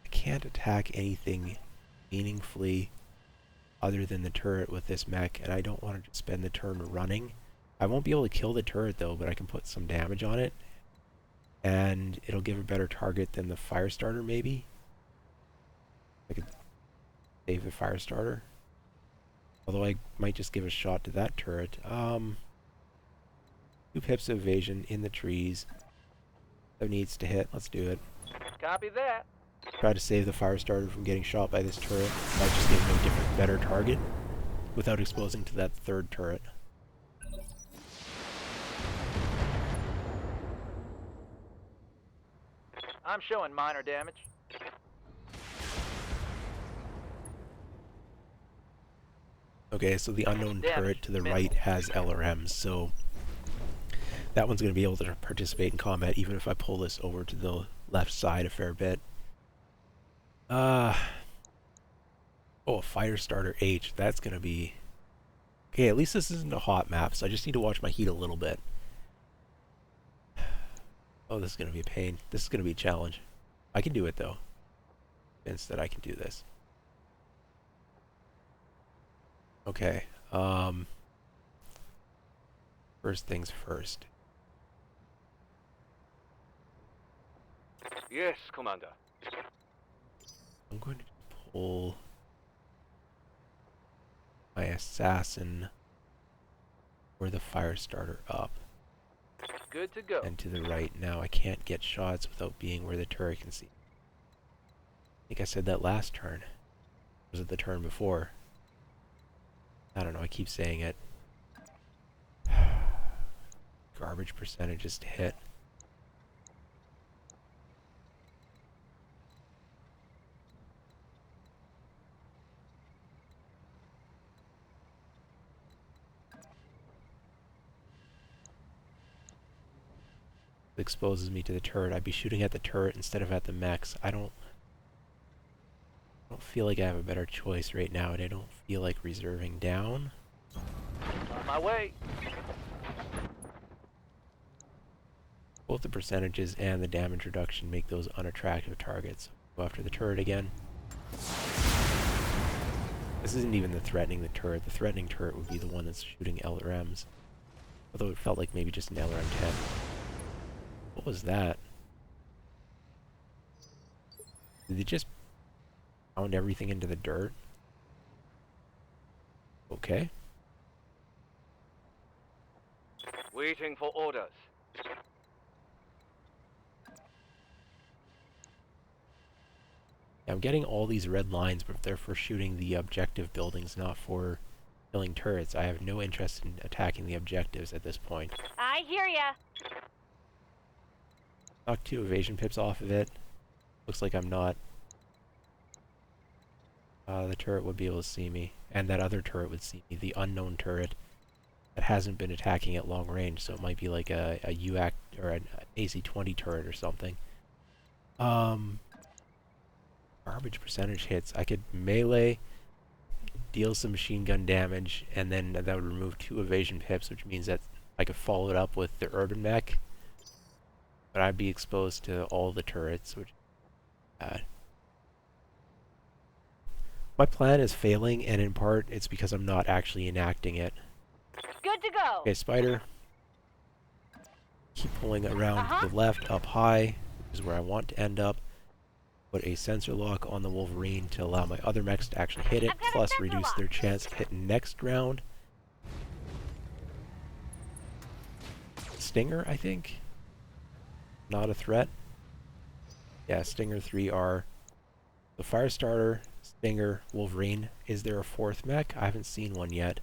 can't attack anything meaningfully other than the turret with this mech, and I don't want to spend the turn running. I won't be able to kill the turret though, but I can put some damage on it, and it'll give a better target than the fire starter maybe. I could save the fire starter. Although I might just give a shot to that turret. 2 pips of evasion in the trees. That needs to hit. Let's do it. Copy that. Try to save the fire starter from getting shot by this turret by just giving him a different, better target without exposing to that 3rd turret. I'm showing minor damage. Okay, so the unknown Damage turret to the minimal. right has LRMs, so that one's going to be able to participate in combat even if I pull this over to the left side a fair bit. Oh, a fire starter H. That's going to be... Okay, at least this isn't a hot map, so I just need to watch my heat a little bit. Oh, this is going to be a pain. This is going to be a challenge. I can do it though. Instead, I can do this. Okay. First things first. Yes, Commander. I'm going to pull my assassin or the fire starter up Good to go. and to the right. Now I can't get shots without being where the turret can see. I think I said that last turn. Was it the turn before? I don't know, I keep saying it. Garbage percentages to hit. Exposes me to the turret. I'd be shooting at the turret instead of at the mechs. I don't feel like I have a better choice right now, and I don't feel like reserving down. On my way. Both the percentages and the damage reduction make those unattractive targets. Go after the turret again. This isn't even the threatening the turret. The threatening turret would be the one that's shooting LRMs. Although it felt like maybe just an LRM-10. What was that? Did they just pound everything into the dirt? Okay. Waiting for orders. I'm getting all these red lines, but they're for shooting the objective buildings, not for killing turrets. I have no interest in attacking the objectives at this point. I hear ya. Knock 2 evasion pips off of it. Looks like I'm not. The turret would be able to see me, and that other turret would see me, the unknown turret that hasn't been attacking at long range, so it might be like a UAC or an AC-20 turret or something. Garbage percentage hits. I could melee, deal some machine gun damage, and then that would remove 2 evasion pips, which means that I could follow it up with the urban mech. But I'd be exposed to all the turrets, which is bad. My plan is failing, and in part, it's because I'm not actually enacting it. Good to go. Okay, spider. Keep pulling around to the left, up high, which is where I want to end up. Put a sensor lock on the Wolverine to allow my other mechs to actually hit it, I've got a plus sensor reduce lock. their chance of hitting next round. Stinger, I think? Not a threat. Yeah, Stinger 3 are the Firestarter, Stinger, Wolverine. Is there a 4th mech? I haven't seen one yet.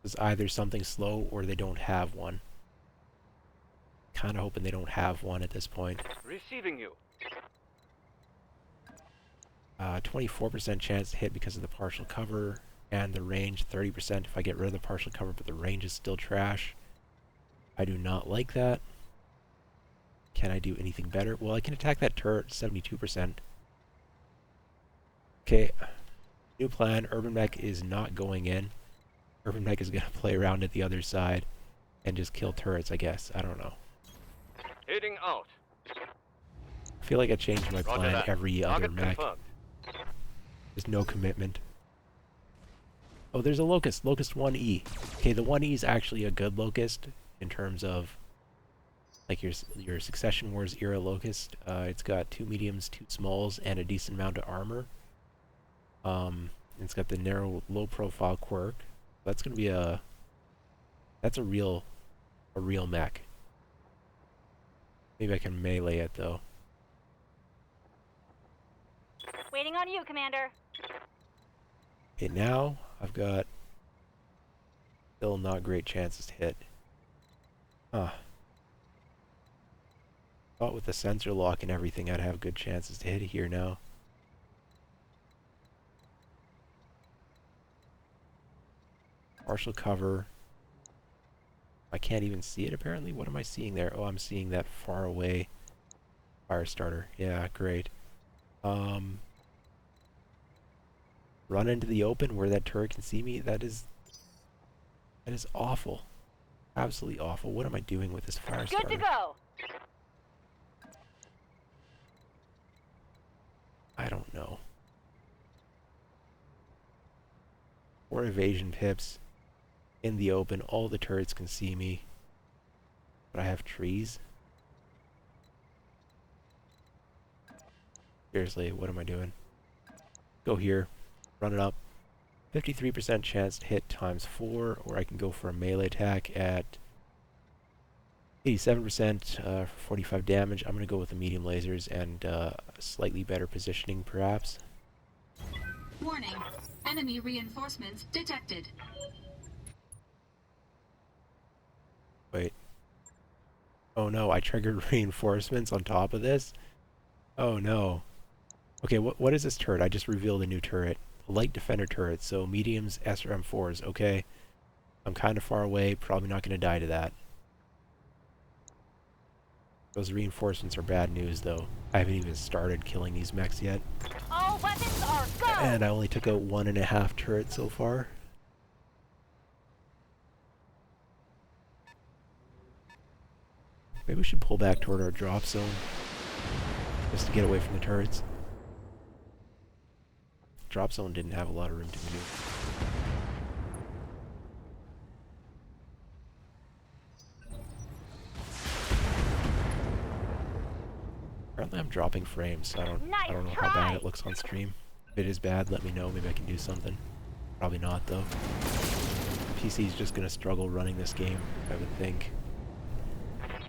It's either something slow or they don't have one. Kinda hoping they don't have one at this point. Receiving you. 24% chance to hit because of the partial cover and the range. 30% if I get rid of the partial cover, but the range is still trash. I do not like that. Can I do anything better? Well, I can attack that turret, 72%. Okay, new plan. Urban Mech is not going in. Urban Mech is going to play around at the other side and just kill turrets, I guess. I don't know. Heading out. I feel like I changed my Roger plan that. every other Target mech. confirmed. There's no commitment. Oh, there's a Locust. Locust 1E. Okay, the 1E is actually a good Locust in terms of like your Succession Wars era Locust. It's got 2 mediums, 2 smalls, and a decent amount of armor. It's got the narrow, low-profile quirk. That's gonna be that's a real mech. Maybe I can melee it though. Waiting on you, Commander. Okay, now I've got still not great chances to hit. Huh. Thought with the sensor lock and everything I'd have good chances to hit it here now. Partial cover. I can't even see it apparently. What am I seeing there? Oh, I'm seeing that far away Firestarter. Yeah, great. Run into the open where that turret can see me. That is awful. Absolutely awful. What am I doing with this Firestarter? Good to go. 4 evasion pips in the open. All the turrets can see me. But I have trees. Seriously, what am I doing? Go here. Run it up. 53% chance to hit times 4, or I can go for a melee attack at 87% for 45 damage. I'm going to go with the medium lasers and slightly better positioning, perhaps. Warning. Enemy reinforcements detected. Wait. Oh no, I triggered reinforcements on top of this? Oh no. Okay, what is this turret? I just revealed a new turret. Light defender turret, so mediums, SRM4s. Okay. I'm kind of far away, probably not going to die to that. Those reinforcements are bad news, though. I haven't even started killing these mechs yet. All weapons are go! And I only took out 1.5 turrets so far. Maybe we should pull back toward our drop zone. Just to get away from the turrets. Drop zone didn't have a lot of room to maneuver. Apparently I'm dropping frames, so I don't know how bad it looks on stream. If it is bad, let me know. Maybe I can do something. Probably not, though. PC's just gonna struggle running this game, I would think.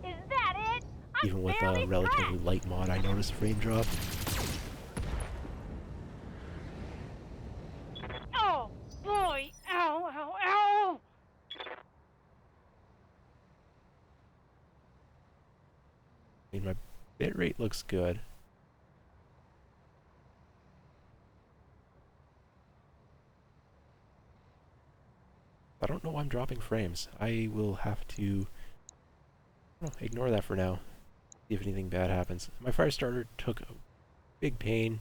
Is that it? Even with a relatively light mod, I notice frame drop. Oh, boy! Ow, ow, ow! I mean, my bitrate looks good. I don't know why I'm dropping frames. I will have to ignore that for now. See if anything bad happens. My fire starter took a big pain.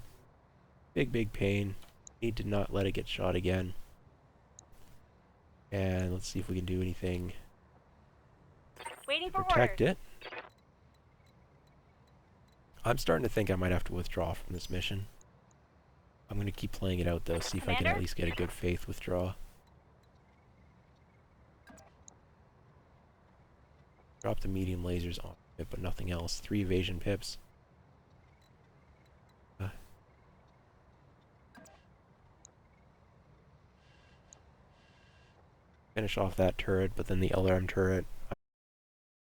Big pain. Need to not let it get shot again. And let's see if we can do anything Waiting to for protect orders. it. I'm starting to think I might have to withdraw from this mission. I'm going to keep playing it out, though, see if I can at least get a good faith withdraw. Drop the medium lasers on it, but nothing else. 3 evasion pips. Finish off that turret, but then the LRM turret